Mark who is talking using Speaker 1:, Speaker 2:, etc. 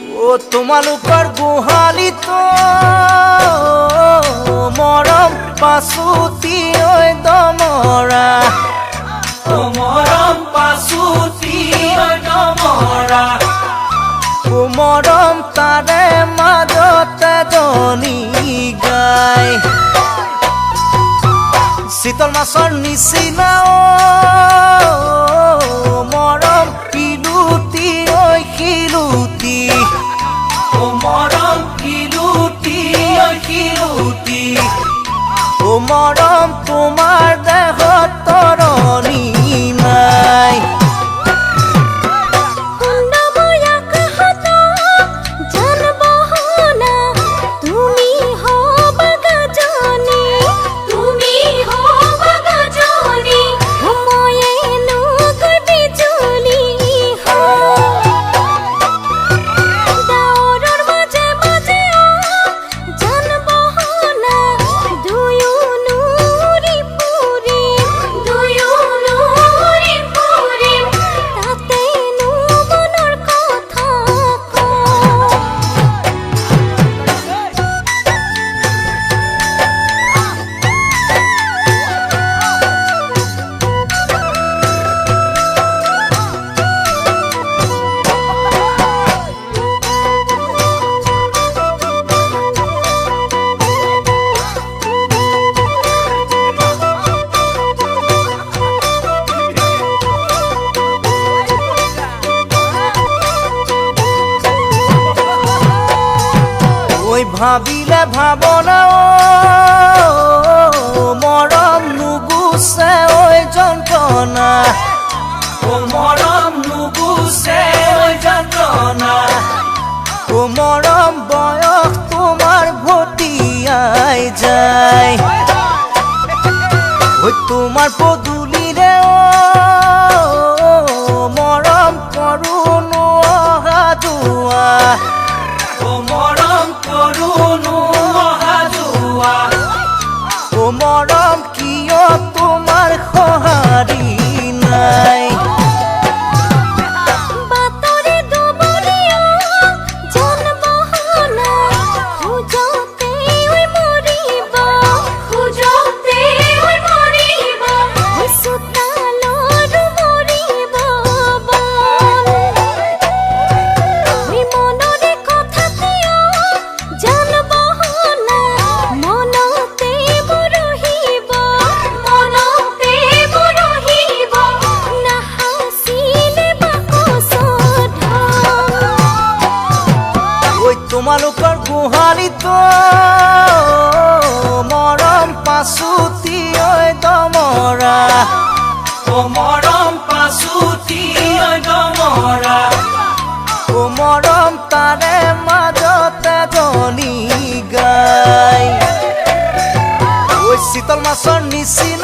Speaker 1: ও তোমালোকৰ গোহালিতো মৰম পাছুতি ঐ দমৰা ও মৰম পাছুতি ঐ দমৰা ও মৰম তাৰে মাজতে জনী গায় শীতল মাছৰ নিচিনা মৰম কিলুতি ঐ শিলুতি ও মৰম কিলুতি ঐ শিলুতি ও মৰম তোমাৰ দেহত তৰণি নাই ভাবিলে ভাবনা মৰম নুগুছে ঐ যন্ত্ৰণা ও মৰম নুগুছে ঐ যন্ত্ৰণা ও মৰম বয়স তোমাৰ ভটিয়াই যায় ঐ তোমাৰ পদূলিৰে মৰম কৰোনো অহা যোৱা ও মৰম কৰোনো অহা যোৱা ও মৰম কিয় তোমাৰ সঁহাৰি নাই তোমালোকৰ গোহালিতো মৰম পাছুতি ঐ দমৰা ও মৰম পাছুতি ঐ দমৰা ও মৰম তাৰে মাজতে জনী গায় ঐ শীতল মাছৰ নিচিনা